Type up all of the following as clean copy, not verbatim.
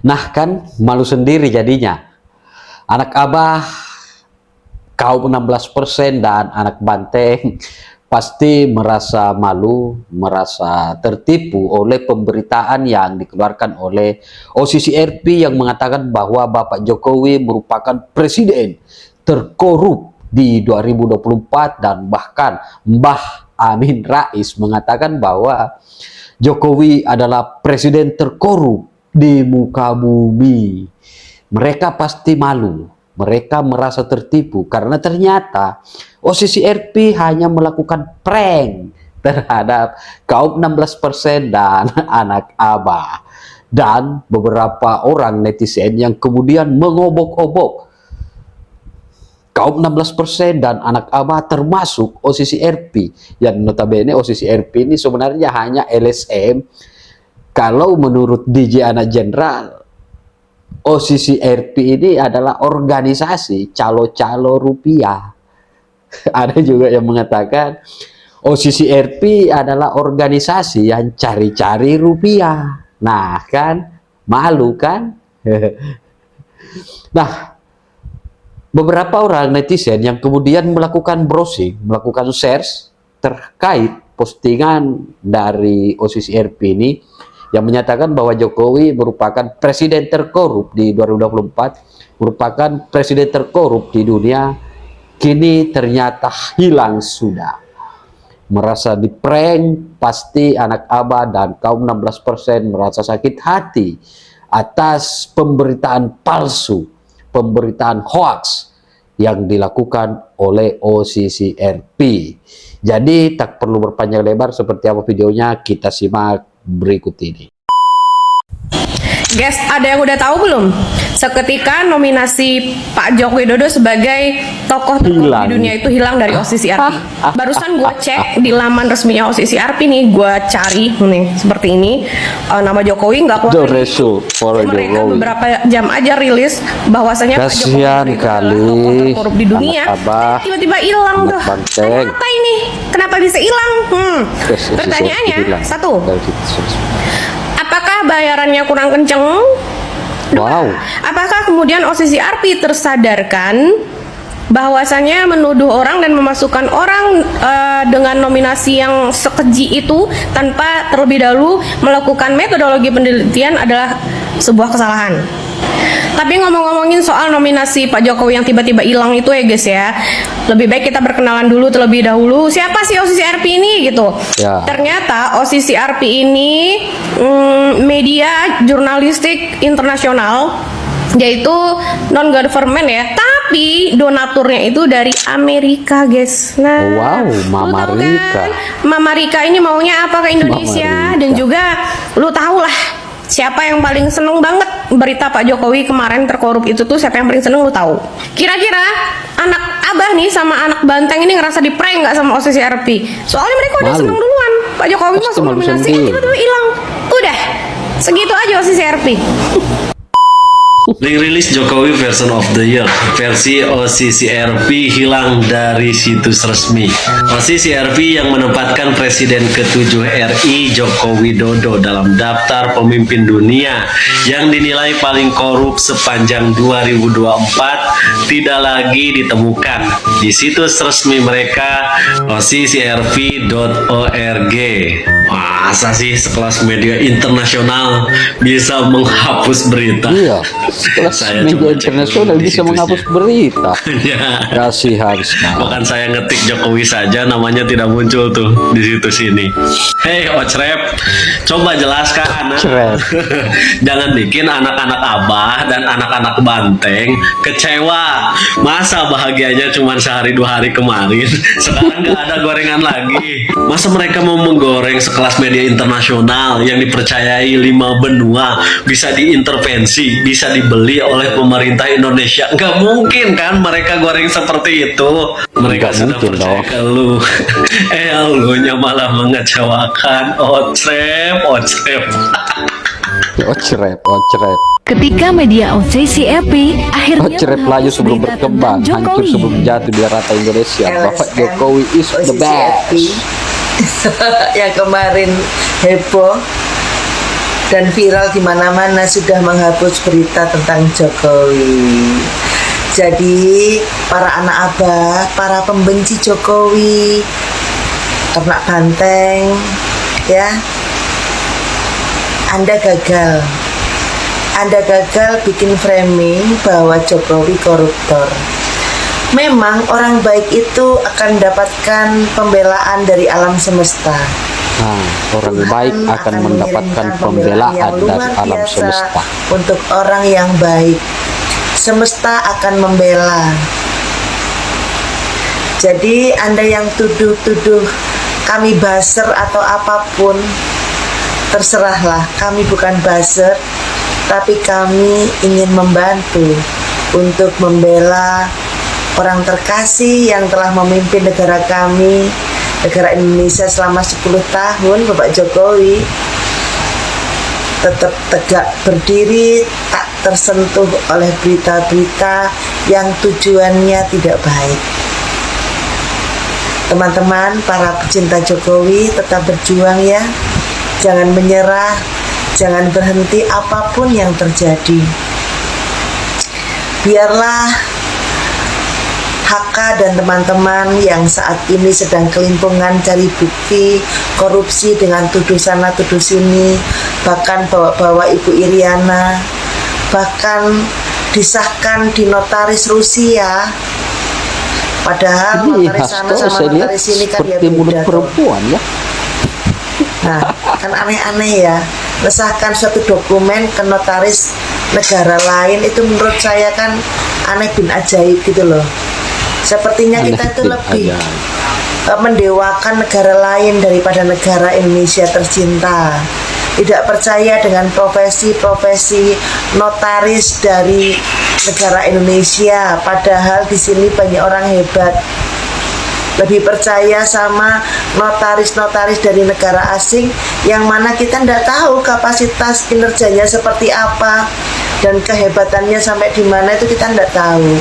Nah kan malu sendiri jadinya. Anak Abah kaum 16% dan anak Banteng pasti merasa malu, merasa tertipu oleh pemberitaan yang dikeluarkan oleh OCCRP yang mengatakan bahwa Bapak Jokowi merupakan presiden terkorup di 2024, dan bahkan Mbah Amin Rais mengatakan bahwa Jokowi adalah presiden terkorup di muka bumi. Mereka pasti malu, mereka merasa tertipu karena ternyata OCCRP hanya melakukan prank terhadap kaum 16% dan anak Abah. Dan beberapa orang netizen yang kemudian mengobok-obok kaum 16% dan anak Abah termasuk OCCRP, yang notabene OCCRP ini sebenarnya hanya LSM. Kalau menurut DJ Anak Jenderal, OCCRP ini adalah organisasi calo-calo rupiah. Ada juga yang mengatakan OCCRP adalah organisasi yang cari-cari rupiah. Nah kan, malu kan? Nah, beberapa orang netizen yang kemudian melakukan browsing, melakukan search terkait postingan dari OCCRP ini yang menyatakan bahwa Jokowi merupakan presiden terkorup di 2024, merupakan presiden terkorup di dunia, kini ternyata hilang sudah. Merasa diprank, pasti anak Abah dan kaum 16% merasa sakit hati atas pemberitaan palsu, pemberitaan hoax yang dilakukan oleh OCCRP. Jadi tak perlu berpanjang lebar, seperti apa videonya kita simak berikut ini. Guys, ada yang udah tahu belum? Seketika nominasi Pak Joko Widodo sebagai tokoh terkorup di dunia itu hilang dari OCCRP. Barusan gue cek di laman resminya OCCRP nih, gue cari nih seperti ini. Nama Jokowi nggak keluar. Mereka beberapa jam aja rilis bahwasanya Pak Jokowi adalah tokoh terkorup di dunia. Tiba-tiba hilang tuh. Kenapa ini? Kenapa bisa hilang? Pertanyaannya satu. Apakah bayarannya kurang kenceng? Wow. Apakah kemudian OCCRP tersadarkan bahwasannya menuduh orang dan memasukkan orang dengan nominasi yang sekeji itu tanpa terlebih dahulu melakukan metodologi penelitian adalah sebuah kesalahan? Tapi ngomong-ngomongin soal nominasi Pak Jokowi yang tiba-tiba hilang itu ya guys ya, lebih baik kita berkenalan dulu terlebih dahulu. Siapa sih OCCRP ini gitu? Ya. Ternyata OCCRP ini media jurnalistik internasional, yaitu non-government ya, tapi donaturnya itu dari Amerika guys. Nah, wow, Mama Rika. Kan? Mama Rika ini maunya apa ke Indonesia? Dan juga lu tahu lah siapa yang paling seneng banget berita Pak Jokowi kemarin terkorup itu tuh, siapa yang paling seneng lu tahu? Kira-kira anak Abah nih sama anak Banteng ini ngerasa di prank nggak sama OCCRP? Soalnya mereka udah seneng duluan, Pak Jokowi masuk nominasi, tiba-tiba hilang. Udah, segitu aja OCCRP. Rilis Jokowi version of the year, versi OCCRP hilang dari situs resmi. OCCRP yang menempatkan Presiden ke-7 RI Joko Widodo dalam daftar pemimpin dunia yang dinilai paling korup sepanjang 2024 tidak lagi ditemukan di situs resmi mereka OCCRP.org. Masa sih sekelas media internasional bisa menghapus berita? Iya, sekelas media internasional bisa menghapus berita. Ya. Kasihan sekali. Bahkan saya ngetik Jokowi saja namanya tidak muncul tuh di situs ini. Hei Ocrep, coba jelaskan jangan bikin anak-anak Abah dan anak-anak Banteng kecewa. Masa bahagianya cuma sehari 2 hari kemarin, sekarang nggak ada gorengan lagi. Masa mereka mau menggoreng sekelas media internasional yang dipercayai 5 benua bisa diintervensi, bisa dibeli oleh pemerintah Indonesia? Nggak mungkin kan mereka goreng seperti itu. Mereka sudah percaya ke lu. Elunya malah mengecewakan. Ocrep. Ketika media OCCRP akhirnya Ocrep laju sebelum berkembang, hancur sebelum jatuh di rata Indonesia. Bapak Jokowi is the best. Yang kemarin heboh dan viral di mana-mana sudah menghapus berita tentang Jokowi. Jadi para anak abah, para pembenci Jokowi, ternak banteng, ya, Anda gagal. Anda gagal bikin framing bahwa Jokowi koruptor. Memang orang baik itu akan mendapatkan pembelaan dari alam semesta. Nah, orang Tuhan baik akan mendapatkan mengirimkan pembelaan yang dari luar alam biasa semesta. untuk orang yang baik. Semesta akan membela. Jadi Anda yang tuduh-tuduh kami buzzer atau apapun, terserahlah, kami bukan buzzer, tapi kami ingin membantu untuk membela orang terkasih yang telah memimpin negara kami, negara Indonesia selama 10 tahun, Bapak Jokowi, tetap tegak berdiri, tak tersentuh oleh berita-berita yang tujuannya tidak baik. Teman-teman, para pecinta Jokowi, tetap berjuang ya, jangan menyerah, jangan berhenti apapun yang terjadi. Biarlah HK dan teman-teman yang saat ini sedang kelimpungan cari bukti korupsi dengan tuduh sana tuduh sini, bahkan bawa-bawa Ibu Iriana, bahkan disahkan di notaris Rusia, padahal notaris sana sama notaris sini kan ya seperti mulut beda. perempuan ya. Nah, kan aneh-aneh ya, mesahkan suatu dokumen ke notaris negara lain, itu menurut saya kan aneh bin ajaib gitu loh. Sepertinya kita itu lebih mendewakan negara lain daripada negara Indonesia tercinta. Tidak percaya dengan profesi-profesi notaris dari negara Indonesia, padahal di sini banyak orang hebat. Lebih percaya sama notaris-notaris dari negara asing yang mana kita tidak tahu kapasitas kinerjanya seperti apa dan kehebatannya sampai di mana, itu kita tidak tahu.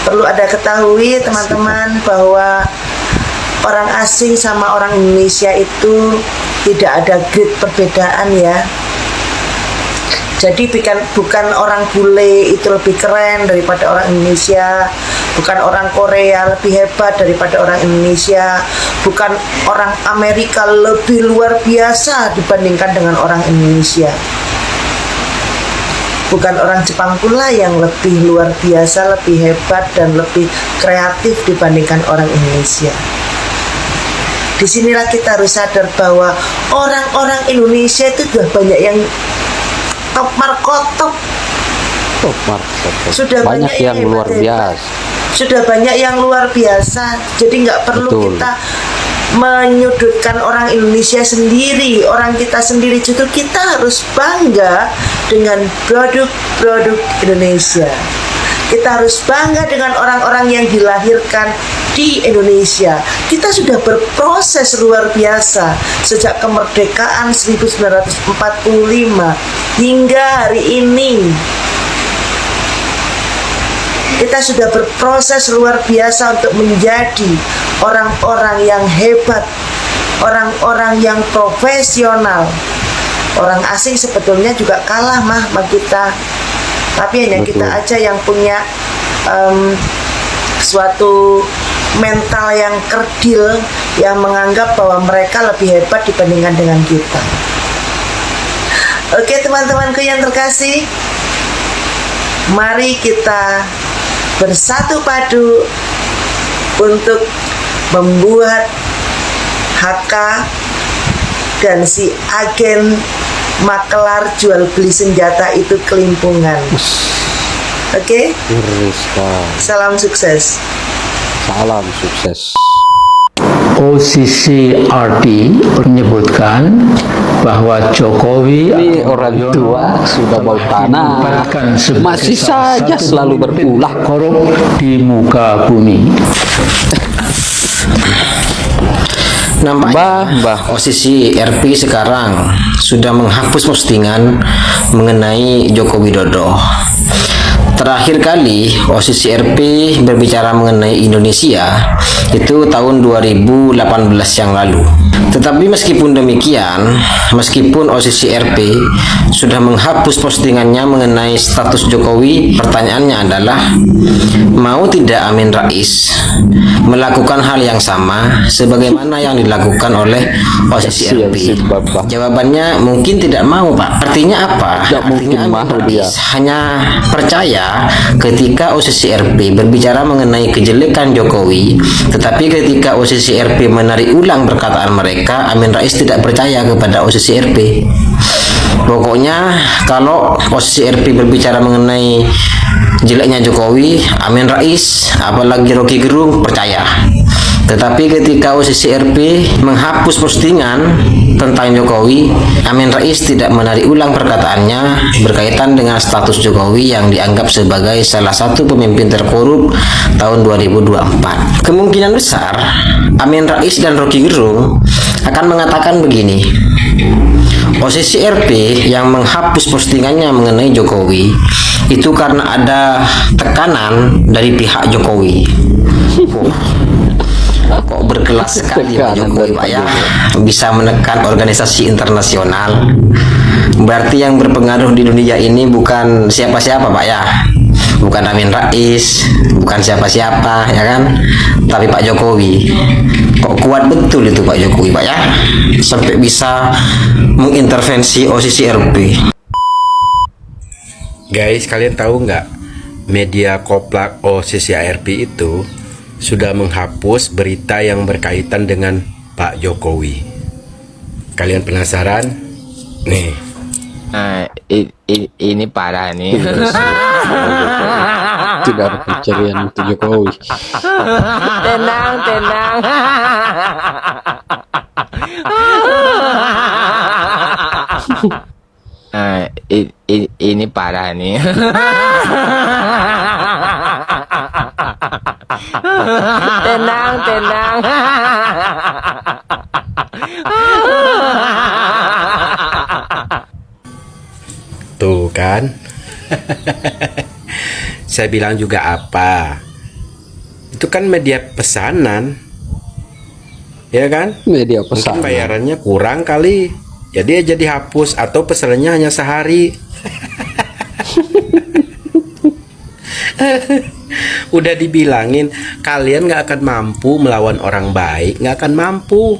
Perlu ada ketahui teman-teman bahwa orang asing sama orang Indonesia itu tidak ada grade perbedaan ya. Jadi bukan orang bule itu lebih keren daripada orang Indonesia, bukan orang Korea lebih hebat daripada orang Indonesia, bukan orang Amerika lebih luar biasa dibandingkan dengan orang Indonesia. Bukan orang Jepang pula yang lebih luar biasa, lebih hebat dan lebih kreatif dibandingkan orang Indonesia. Disinilah kita harus sadar bahwa orang-orang Indonesia itu sudah banyak yang top markotop. Sudah banyak yang luar biasa. Sudah banyak yang luar biasa. Jadi nggak perlu kita menyudutkan orang Indonesia sendiri, orang kita sendiri. Justru kita harus bangga dengan produk-produk Indonesia. Kita harus bangga dengan orang-orang yang dilahirkan di Indonesia. Kita sudah berproses luar biasa sejak kemerdekaan 1945 hingga hari ini. Kita sudah berproses luar biasa untuk menjadi orang-orang yang hebat, orang-orang yang profesional. Orang asing sebetulnya juga kalah sama kita, tapi hanya kita aja yang punya suatu mental yang kerdil, yang menganggap bahwa mereka lebih hebat dibandingkan dengan kita. Oke teman-temanku yang terkasih, mari kita bersatu padu untuk membuat HK dan si agen makelar jual beli senjata itu kelimpungan. Oke? Salam sukses. Salam sukses. OCCRP menyebutkan bahwa Jokowi Ini orang tua sudah bau tanah, masih saja selalu berulah korup di muka bumi. Nampaknya OSISI RP sekarang sudah menghapus postingan mengenai Joko Widodo. Terakhir kali OSISI RP berbicara mengenai Indonesia itu tahun 2018 yang lalu. Tetapi meskipun demikian, meskipun OSIS RP sudah menghapus postingannya mengenai status Jokowi, pertanyaannya adalah, mau tidak Amin Rais melakukan hal yang sama sebagaimana yang dilakukan oleh OSIS RP? Jawabannya mungkin tidak mau, Pak. Artinya apa? Tidak mungkin Artinya mau Amin dia. Rais hanya percaya ketika OSIS RP berbicara mengenai kejelekan Jokowi, tetapi ketika OSIS RP menarik ulang perkataan mereka, Amin Rais tidak percaya kepada OSIS RP. Pokoknya kalau OSIS RP berbicara mengenai jeleknya Jokowi, Amin Rais apalagi Rocky Gerung percaya. Tetapi ketika OSIS RP menghapus postingan tentang Jokowi, Amin Rais tidak menarik ulang perkataannya berkaitan dengan status Jokowi yang dianggap sebagai salah satu pemimpin terkorup tahun 2024. Kemungkinan besar Amin Rais dan Rocky Gerung akan mengatakan begini: OSIS RP yang menghapus postingannya mengenai Jokowi itu karena ada tekanan dari pihak Jokowi. Kok berkelas sekali Pak Jokowi, Pak ya, bisa menekan organisasi internasional. Berarti yang berpengaruh di dunia ini bukan siapa-siapa, Pak ya, bukan Amin Rais, bukan siapa-siapa ya kan, tapi Pak Jokowi. Kok kuat betul itu Pak Jokowi, Pak ya, sampai bisa mengintervensi OSIS RP. Guys, kalian tahu nggak, media koplak OSIS RP itu sudah menghapus berita yang berkaitan dengan Pak Jokowi. Kalian penasaran? Nih. Ini parah nih. Tidak ada pencarian untuk Jokowi. Tenang, tenang. Ini parah nih. Tenang, tenang. Tuh kan. Saya bilang juga apa? Itu kan media pesanan. Ya kan? Media Mungkin pesanan. bayarannya kurang kali. Jadi jadi hapus atau pesanannya hanya sehari. Udah dibilangin kalian nggak akan mampu melawan orang baik, nggak akan mampu.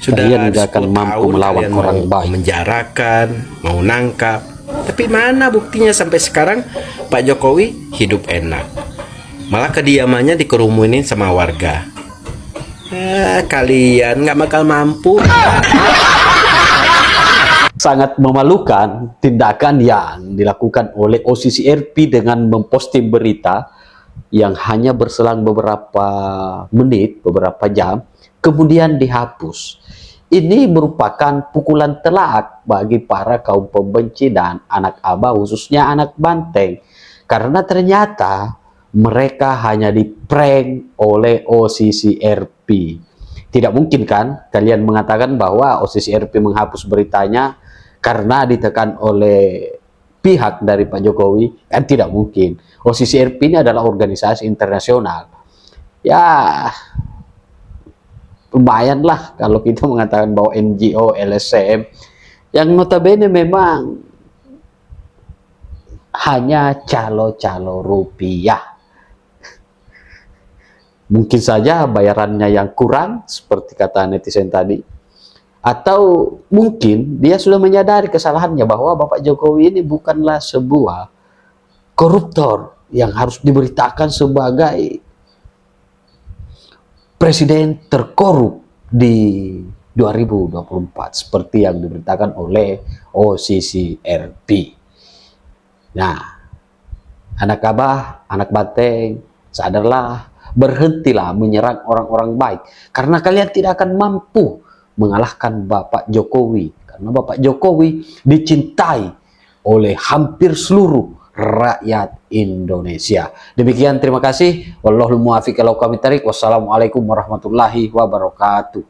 Sudah Kalian nggak akan 10 mampu tahun melawan kalian orang mau baik. menjarakan, mau nangkap. Tapi mana buktinya sampai sekarang Pak Jokowi hidup enak. Malah kediamannya dikerumunin sama warga. Kalian nggak bakal mampu. Sangat memalukan tindakan yang dilakukan oleh OSIS RP dengan memposting berita yang hanya berselang beberapa menit, beberapa jam, kemudian dihapus. Ini merupakan pukulan telak bagi para kaum pembenci dan anak Abah, khususnya anak Banteng. Karena ternyata mereka hanya diprank oleh OSIS RP. Tidak mungkin kan kalian mengatakan bahwa OSIS RP menghapus beritanya karena ditekan oleh pihak dari Pak Jokowi? Kan tidak mungkin. OSIS RP ini adalah organisasi internasional. Ya, lumayan lah kalau kita mengatakan bahwa NGO, LSM, yang notabene memang hanya calo-calo rupiah. Mungkin saja bayarannya yang kurang, seperti kata netizen tadi. Atau mungkin dia sudah menyadari kesalahannya bahwa Bapak Jokowi ini bukanlah sebuah koruptor yang harus diberitakan sebagai presiden terkorup di 2024 seperti yang diberitakan oleh OSIS RP. Nah, anak Abah, anak Banteng, sadarlah, berhentilah menyerang orang-orang baik karena kalian tidak akan mampu mengalahkan Bapak Jokowi, karena Bapak Jokowi dicintai oleh hampir seluruh rakyat Indonesia. Demikian, terima kasih. Wallahul muwaffiq ila aqwamit thoriq. Wassalamualaikum warahmatullahi wabarakatuh.